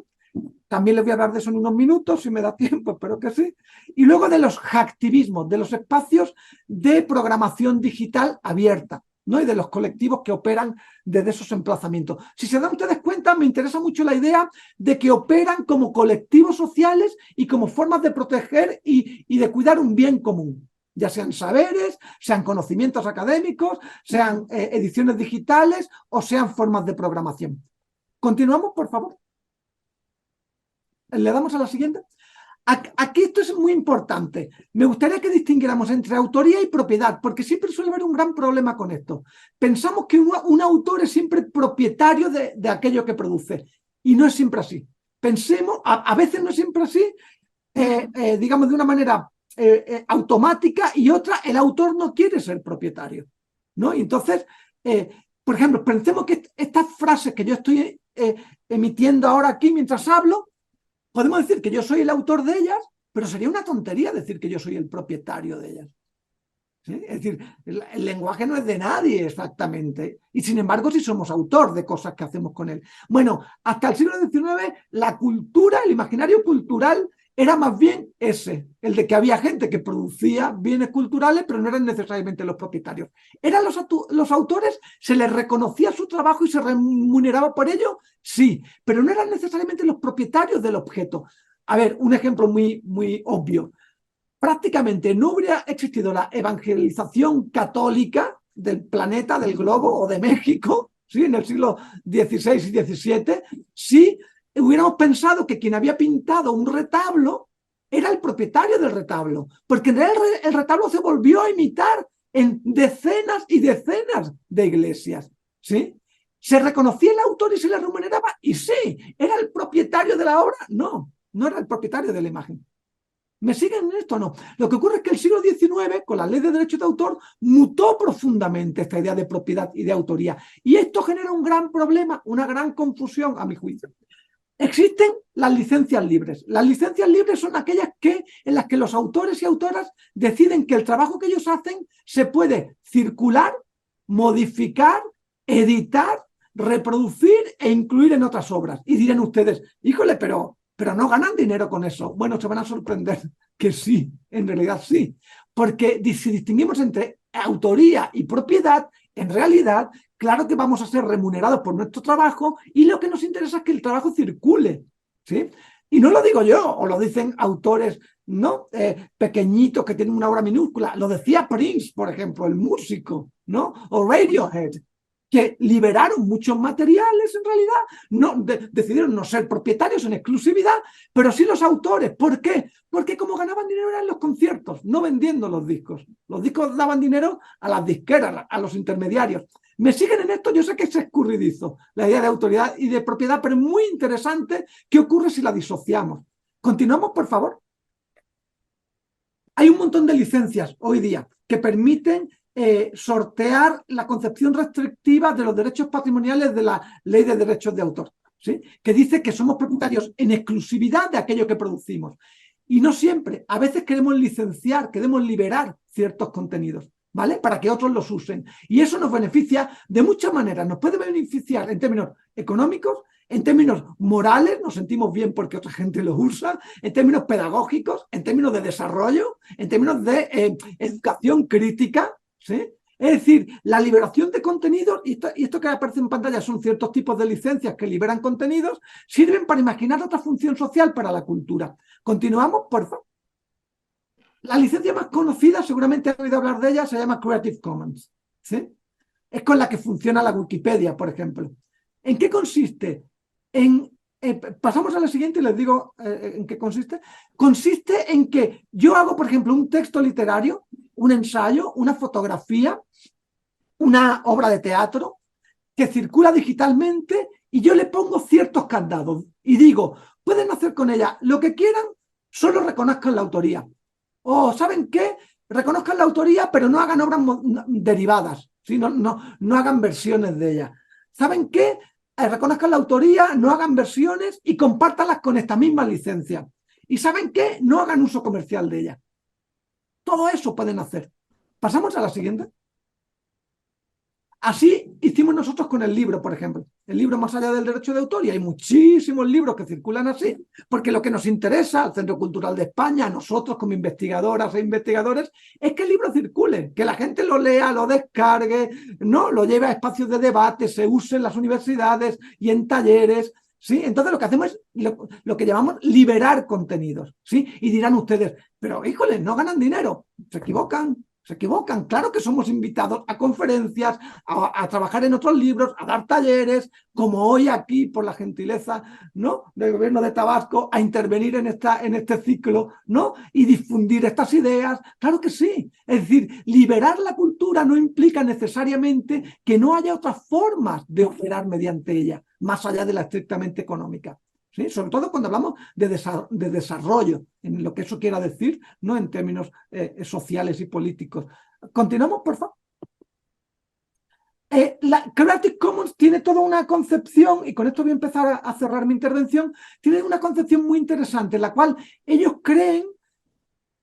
También les voy a hablar de eso en unos minutos, si me da tiempo, espero que sí. Y luego de los hacktivismos, de los espacios de programación digital abierta, ¿no? Y de los colectivos que operan desde esos emplazamientos. Si se dan ustedes cuenta, me interesa mucho la idea de que operan como colectivos sociales y como formas de proteger y de cuidar un bien común, ya sean saberes, sean conocimientos académicos, sean ediciones digitales o sean formas de programación. Continuamos, por favor. Le damos a la siguiente. Aquí esto es muy importante. Me gustaría que distinguiéramos entre autoría y propiedad, porque siempre suele haber un gran problema con esto. Pensamos que un autor es siempre propietario de aquello que produce, y no es siempre así. Pensemos, a veces no es siempre así, digamos de una manera automática, y otra, el autor no quiere ser propietario, ¿no? Y entonces, por ejemplo, pensemos que estas frases que yo estoy emitiendo ahora aquí mientras hablo, podemos decir que yo soy el autor de ellas, pero sería una tontería decir que yo soy el propietario de ellas. ¿sí? Es decir, el lenguaje no es de nadie exactamente, y sin embargo sí somos autor de cosas que hacemos con él. Bueno, hasta el siglo XIX la cultura, el imaginario cultural era más bien ese, el de que había gente que producía bienes culturales, pero no eran necesariamente los propietarios. ¿Eran los autores? ¿Se les reconocía su trabajo y se remuneraba por ello? Sí, pero no eran necesariamente los propietarios del objeto. A ver, un ejemplo muy obvio. Prácticamente no hubiera existido la evangelización católica del planeta, del globo o de México, ¿sí? En el siglo XVI y XVII, si hubiéramos pensado que quien había pintado un retablo era el propietario del retablo, porque en realidad el retablo se volvió a imitar en decenas y decenas de iglesias, ¿sí? ¿Se reconocía el autor y se le remuneraba? Y sí. ¿Era el propietario de la obra? No, no era el propietario de la imagen. ¿Me siguen en esto o no? Lo que ocurre es que el siglo XIX, con la ley de derechos de autor, mutó profundamente esta idea de propiedad y de autoría. Y esto genera un gran problema, una gran confusión, a mi juicio. Existen las licencias libres. Las licencias libres son aquellas en las que los autores y autoras deciden que el trabajo que ellos hacen se puede circular, modificar, editar, reproducir e incluir en otras obras. Y dirán ustedes, híjole, pero no ganan dinero con eso. Bueno, se van a sorprender que sí, en realidad sí. Porque si distinguimos entre autoría y propiedad, en realidad, claro que vamos a ser remunerados por nuestro trabajo y lo que nos interesa es que el trabajo circule, ¿sí? Y no lo digo yo, o lo dicen autores ¿no? Pequeñitos que tienen una obra minúscula. Lo decía Prince, por ejemplo, el músico, ¿no? O Radiohead, que liberaron muchos materiales en realidad, decidieron no ser propietarios en exclusividad, pero sí los autores. ¿Por qué? Porque como ganaban dinero eran los conciertos, no vendiendo los discos. Los discos daban dinero a las disqueras, a los intermediarios. ¿Me siguen en esto? Yo sé que es escurridizo la idea de autoridad y de propiedad, pero es muy interesante qué ocurre si la disociamos. Continuamos, por favor. Hay un montón de licencias hoy día que permiten sortear la concepción restrictiva de los derechos patrimoniales de la Ley de Derechos de Autor, ¿sí? Que dice que somos propietarios en exclusividad de aquello que producimos. Y no siempre, a veces queremos licenciar, queremos liberar ciertos contenidos, ¿vale? Para que otros los usen. Y eso nos beneficia de muchas maneras. Nos puede beneficiar en términos económicos, en términos morales, nos sentimos bien porque otra gente los usa, en términos pedagógicos, en términos de desarrollo, en términos de educación crítica, ¿sí? Es decir, la liberación de contenidos, y esto que aparece en pantalla son ciertos tipos de licencias que liberan contenidos, sirven para imaginar otra función social para la cultura. Continuamos, por favor. La licencia más conocida, seguramente han oído hablar de ella, se llama Creative Commons, ¿sí? Es con la que funciona la Wikipedia, por ejemplo. ¿En qué consiste? Pasamos a la siguiente y les digo en qué consiste. Consiste en que yo hago, por ejemplo, un texto literario, un ensayo, una fotografía, una obra de teatro que circula digitalmente y yo le pongo ciertos candados y digo, pueden hacer con ella lo que quieran, solo reconozcan la autoría. O, ¿saben qué? Reconozcan la autoría, pero no hagan obras derivadas, ¿sí? No hagan versiones de ella. ¿Saben qué? Reconozcan la autoría, no hagan versiones y compártanlas con esta misma licencia. ¿Y saben qué? No hagan uso comercial de ella. Todo eso pueden hacer. Pasamos a la siguiente. Así hicimos nosotros con el libro, por ejemplo. El libro Más allá del derecho de autor, y hay muchísimos libros que circulan así, porque lo que nos interesa al Centro Cultural de España, a nosotros como investigadoras e investigadores, es que el libro circule, que la gente lo lea, lo descargue, ¿no? Lo lleve a espacios de debate, se use en las universidades y en talleres, ¿sí? Entonces lo que hacemos es lo que llamamos liberar contenidos, ¿sí? Y dirán ustedes, pero híjole, no ganan dinero. Se equivocan. Se equivocan. Claro que somos invitados a conferencias, a trabajar en otros libros, a dar talleres, como hoy aquí, por la gentileza, ¿no? Del gobierno de Tabasco, a intervenir en este ciclo, ¿no? Y difundir estas ideas. Claro que sí. Es decir, liberar la cultura no implica necesariamente que no haya otras formas de operar mediante ella, más allá de la estrictamente económica. ¿Sí? Sobre todo cuando hablamos de desarrollo, en lo que eso quiera decir, no en términos sociales y políticos. Continuamos, por favor. La Creative Commons tiene toda una concepción, y con esto voy a empezar a cerrar mi intervención, tiene una concepción muy interesante, en la cual ellos creen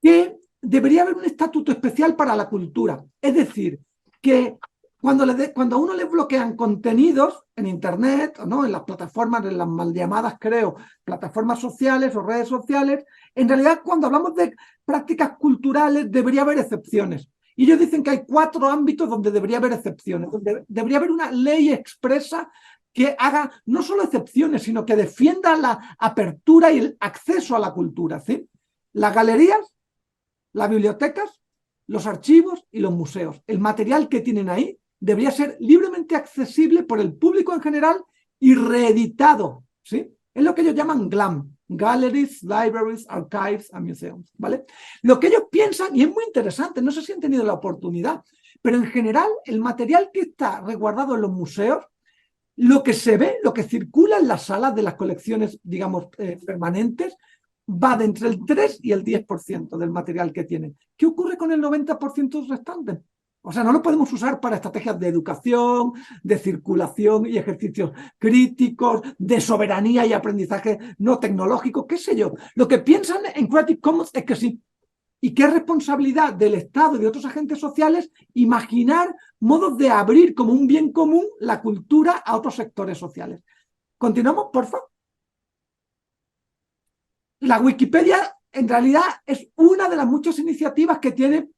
que debería haber un estatuto especial para la cultura. Es decir, que cuando a uno le bloquean contenidos en Internet, ¿no? En las plataformas, en las mal llamadas, creo, plataformas sociales o redes sociales, en realidad cuando hablamos de prácticas culturales debería haber excepciones. Y ellos dicen que hay 4 ámbitos donde debería haber excepciones, donde debería haber una ley expresa que haga no solo excepciones, sino que defienda la apertura y el acceso a la cultura, ¿sí? Las galerías, las bibliotecas, los archivos y los museos. El material que tienen ahí debería ser libremente accesible por el público en general y reeditado, ¿sí? Es lo que ellos llaman GLAM, Galleries, Libraries, Archives and Museums, ¿vale? Lo que ellos piensan, y es muy interesante, no sé si han tenido la oportunidad, pero en general el material que está resguardado en los museos, lo que se ve, lo que circula en las salas de las colecciones, digamos, permanentes, va de entre el 3 y el 10% del material que tienen. ¿Qué ocurre con el 90% restante? O sea, no lo podemos usar para estrategias de educación, de circulación y ejercicios críticos, de soberanía y aprendizaje no tecnológico, qué sé yo. Lo que piensan en Creative Commons es que sí. Y qué responsabilidad del Estado y de otros agentes sociales imaginar modos de abrir como un bien común la cultura a otros sectores sociales. Continuamos, por favor. La Wikipedia en realidad es una de las muchas iniciativas que tiene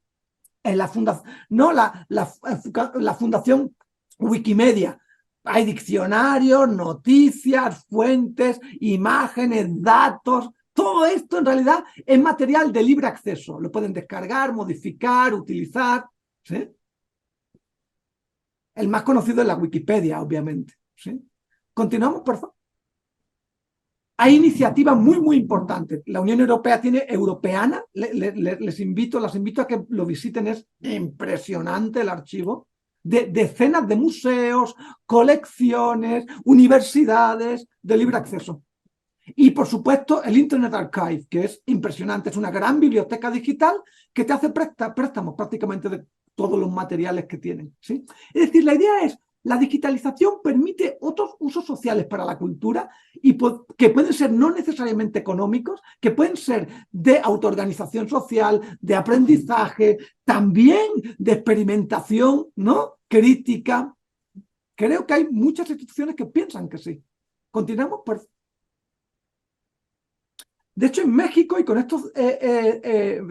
la fundación, no, la fundación Wikimedia. Hay diccionarios, noticias, fuentes, imágenes, datos. Todo esto en realidad es material de libre acceso. Lo pueden descargar, modificar, utilizar, ¿sí? El más conocido es la Wikipedia, obviamente, ¿sí? Continuamos, por favor. Hay iniciativas muy importantes. La Unión Europea tiene Europeana. Las invito a que lo visiten. Es impresionante el archivo. De decenas de museos, colecciones, universidades de libre acceso. Y, por supuesto, el Internet Archive, que es impresionante. Es una gran biblioteca digital que te hace préstamos prácticamente de todos los materiales que tienen, ¿sí? Es decir, la idea es, la digitalización permite otros usos sociales para la cultura y que pueden ser no necesariamente económicos, que pueden ser de autoorganización social, de aprendizaje, también de experimentación, ¿no? Crítica. Creo que hay muchas instituciones que piensan que sí. Continuamos, por favor. De hecho, en México, y con esto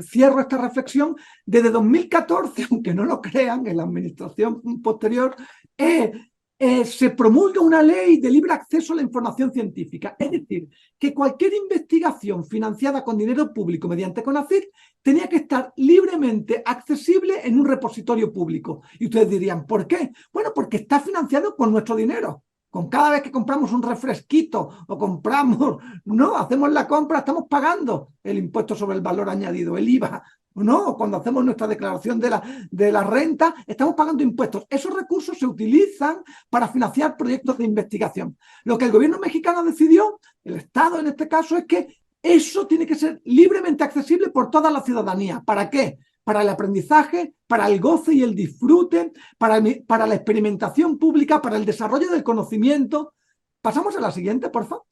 cierro esta reflexión, desde 2014, aunque no lo crean, en la administración posterior, se promulga una ley de libre acceso a la información científica. Es decir, que cualquier investigación financiada con dinero público mediante CONACYT tenía que estar libremente accesible en un repositorio público. Y ustedes dirían, ¿por qué? Bueno, porque está financiado con nuestro dinero. Con cada vez que compramos un refresquito o compramos, no, hacemos la compra, estamos pagando el impuesto sobre el valor añadido, el IVA, ¿no? Cuando hacemos nuestra declaración de la renta, estamos pagando impuestos. Esos recursos se utilizan para financiar proyectos de investigación. Lo que el gobierno mexicano decidió, el Estado en este caso, es que eso tiene que ser libremente accesible por toda la ciudadanía. ¿Para qué? Para el aprendizaje, para el goce y el disfrute, para la experimentación pública, para el desarrollo del conocimiento. Pasamos a la siguiente, por favor.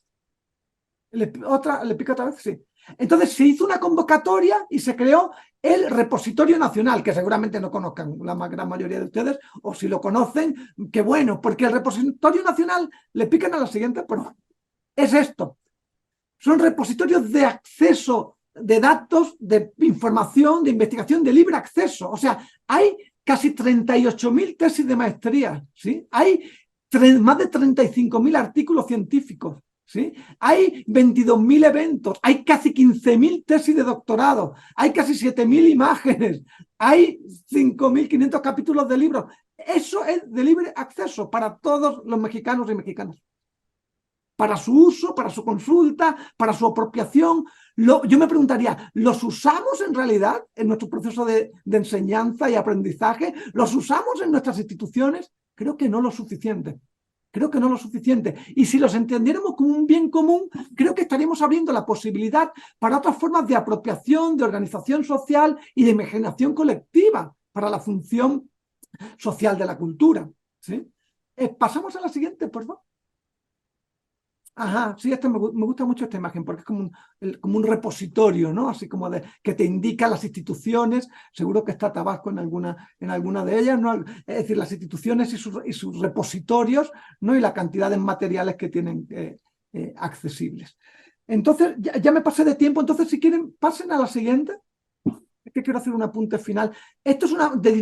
¿Le pico otra vez? Sí. Entonces se hizo una convocatoria y se creó el Repositorio Nacional, que seguramente no conozcan la gran mayoría de ustedes, o si lo conocen, qué bueno, porque el Repositorio Nacional, le pican a la siguiente, por favor. Es esto. Son repositorios de acceso de datos, de información, de investigación de libre acceso. O sea, hay casi 38.000 tesis de maestría, ¿sí? Hay más de 35.000 artículos científicos, ¿sí? Hay 22.000 eventos, hay casi 15.000 tesis de doctorado, hay casi 7.000 imágenes, hay 5.500 capítulos de libros. Eso es de libre acceso para todos los mexicanos y mexicanas. Para su uso, para su consulta, para su apropiación. Yo me preguntaría, ¿los usamos en realidad en nuestro proceso de enseñanza y aprendizaje? ¿Los usamos en nuestras instituciones? Creo que no lo suficiente. Creo que no lo suficiente. Y si los entendiéramos como un bien común, creo que estaríamos abriendo la posibilidad para otras formas de apropiación, de organización social y de imaginación colectiva para la función social de la cultura, ¿sí? Pasamos a la siguiente, por favor. Ajá, sí, me gusta mucho esta imagen porque es como un repositorio, ¿no? Así como que te indica las instituciones, seguro que está Tabasco en alguna de ellas, ¿no? Es decir, las instituciones y sus repositorios, ¿no? Y la cantidad de materiales que tienen accesibles. Entonces, ya me pasé de tiempo, entonces si quieren, pasen a la siguiente. Es que quiero hacer un apunte final. Esto es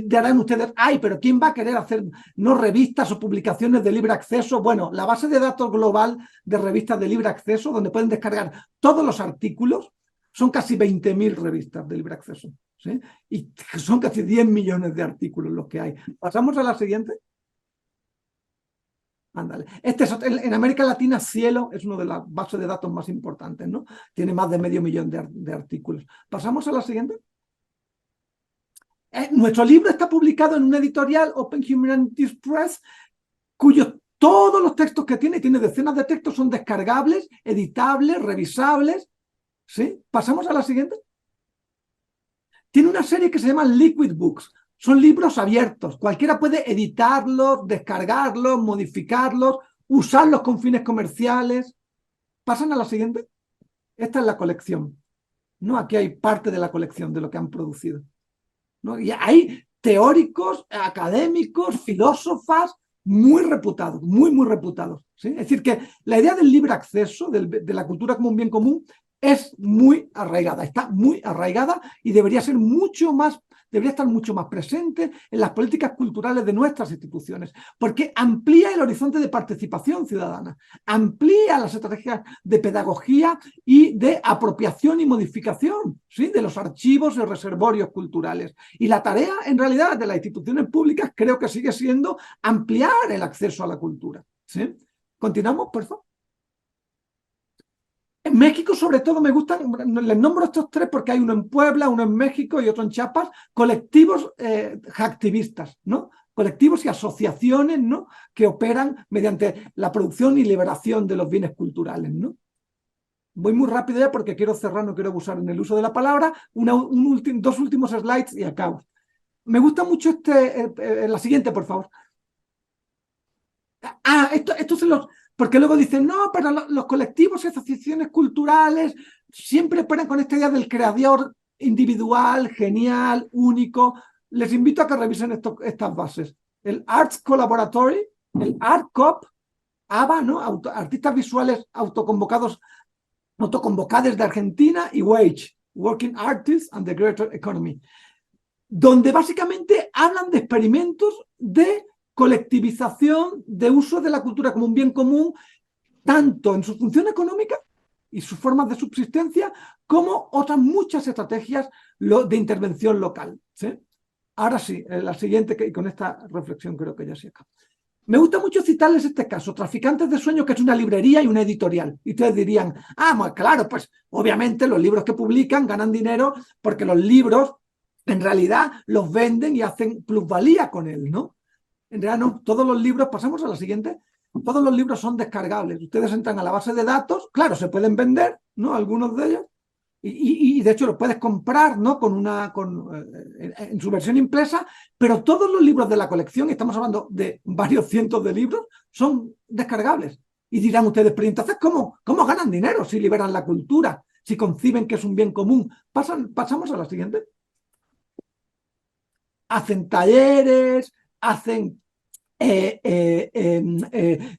dirán ustedes, ay, pero ¿quién va a querer hacer no revistas o publicaciones de libre acceso? Bueno, la base de datos global de revistas de libre acceso, donde pueden descargar todos los artículos, son casi 20.000 revistas de libre acceso, ¿sí? Y son casi 10 millones de artículos los que hay. Pasamos a la siguiente. Ándale. En América Latina, Cielo es una de las bases de datos más importantes, ¿no? Tiene más de medio millón de artículos. Pasamos a la siguiente. Nuestro libro está publicado en una editorial, Open Humanities Press, cuyos todos los textos que tiene decenas de textos, son descargables, editables, revisables. ¿Sí? Pasamos a la siguiente. Tiene una serie que se llama Liquid Books. Son libros abiertos. Cualquiera puede editarlos, descargarlos, modificarlos, usarlos con fines comerciales. ¿Pasan a la siguiente? Esta es la colección, ¿no? Aquí hay parte de la colección de lo que han producido, ¿no? Y hay teóricos, académicos, filósofas muy reputados, muy reputados, ¿sí? Es decir, que la idea del libre acceso, de la cultura como un bien común, es muy arraigada, está muy arraigada y debería estar mucho más presente en las políticas culturales de nuestras instituciones, porque amplía el horizonte de participación ciudadana, amplía las estrategias de pedagogía y de apropiación y modificación, ¿sí? De los archivos y reservorios culturales. Y la tarea, en realidad, de las instituciones públicas creo que sigue siendo ampliar el acceso a la cultura, ¿sí? Continuamos, por favor. En México, sobre todo, me gustan, les nombro estos tres porque hay uno en Puebla, uno en México y otro en Chiapas, colectivos hacktivistas, ¿no? Colectivos y asociaciones, ¿no? Que operan mediante la producción y liberación de los bienes culturales, ¿no? Voy muy rápido ya porque quiero cerrar, no quiero abusar en el uso de la palabra. Dos últimos slides y acabo. Me gusta mucho la siguiente, por favor. Esto se los... Porque luego dicen, no, pero los colectivos y asociaciones culturales siempre operan con esta idea del creador individual, genial, único. Les invito a que revisen estas bases. El Arts Collaboratory, el Art Cop, ABA, ¿no? Artistas visuales autoconvocados de Argentina, y Wage, Working Artists and the Greater Economy, donde básicamente hablan de experimentos de colectivización, de uso de la cultura como un bien común, tanto en su función económica y sus formas de subsistencia, como otras muchas estrategias de intervención local, ¿sí? Ahora sí, la siguiente, y con esta reflexión creo que ya se acaba. Me gusta mucho citarles este caso, Traficantes de Sueños, que es una librería y una editorial. Y ustedes dirían, pues claro, pues obviamente los libros que publican ganan dinero porque los libros en realidad los venden y hacen plusvalía con él, ¿no? En realidad no, todos los libros, pasamos a la siguiente, todos los libros son descargables. Ustedes entran a la base de datos, claro, se pueden vender, ¿no? Algunos de ellos. Y de hecho lo puedes comprar, ¿no? En su versión impresa, pero todos los libros de la colección, estamos hablando de varios cientos de libros, son descargables. Y dirán ustedes, pero entonces, ¿cómo ganan dinero si liberan la cultura, si conciben que es un bien común? Pasamos a la siguiente. Hacen talleres,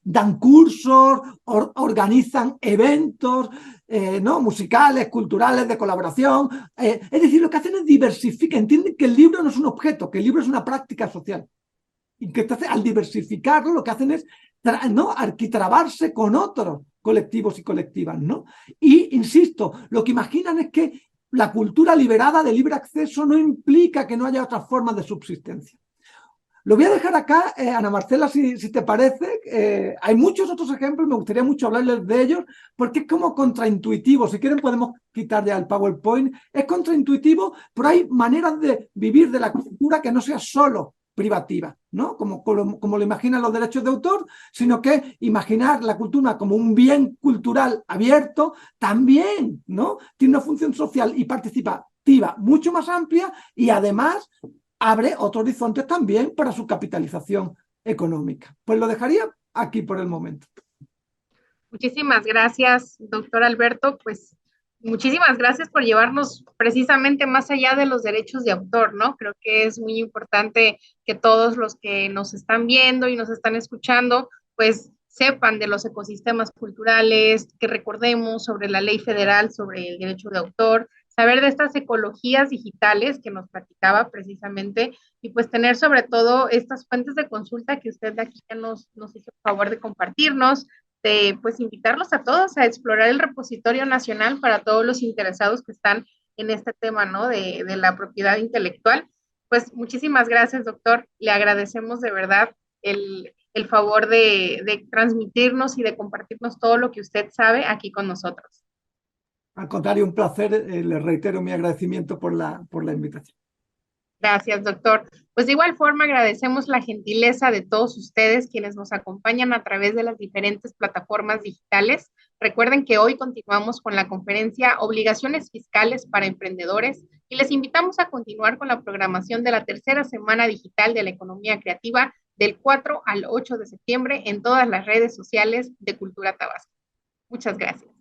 dan cursos, organizan eventos, ¿no? Musicales, culturales, de colaboración. Es decir, lo que hacen es diversificar, entienden que el libro no es un objeto, que el libro es una práctica social. Y que entonces, al diversificarlo, lo que hacen es arquitrabarse con otros colectivos y colectivas, ¿no? Y, insisto, lo que imaginan es que la cultura liberada de libre acceso no implica que no haya otras formas de subsistencia. Lo voy a dejar acá, Ana Marcela, si te parece. Hay muchos otros ejemplos, me gustaría mucho hablarles de ellos, porque es como contraintuitivo. Si quieren podemos quitar ya el PowerPoint. Es contraintuitivo, pero hay maneras de vivir de la cultura que no sea solo privativa, ¿no? Como lo imaginan los derechos de autor, sino que imaginar la cultura como un bien cultural abierto también, ¿no? Tiene una función social y participativa mucho más amplia y además abre otros horizontes también para su capitalización económica. Pues lo dejaría aquí por el momento. Muchísimas gracias, doctor Alberto. Pues muchísimas gracias por llevarnos precisamente más allá de los derechos de autor, ¿no? Creo que es muy importante que todos los que nos están viendo y nos están escuchando, pues sepan de los ecosistemas culturales, que recordemos sobre la ley federal sobre el derecho de autor, saber de estas ecologías digitales que nos platicaba precisamente y pues tener sobre todo estas fuentes de consulta que usted de aquí ya nos hizo el favor de compartirnos, de pues invitarlos a todos a explorar el repositorio nacional para todos los interesados que están en este tema, ¿no? De la propiedad intelectual. Pues muchísimas gracias, doctor. Le agradecemos de verdad el favor de transmitirnos y de compartirnos todo lo que usted sabe aquí con nosotros. Al contrario, un placer. Les reitero mi agradecimiento por la invitación. Gracias, doctor. Pues de igual forma agradecemos la gentileza de todos ustedes quienes nos acompañan a través de las diferentes plataformas digitales. Recuerden que hoy continuamos con la conferencia Obligaciones Fiscales para Emprendedores y les invitamos a continuar con la programación de la tercera semana digital de la economía creativa del 4 al 8 de septiembre en todas las redes sociales de Cultura Tabasco. Muchas gracias.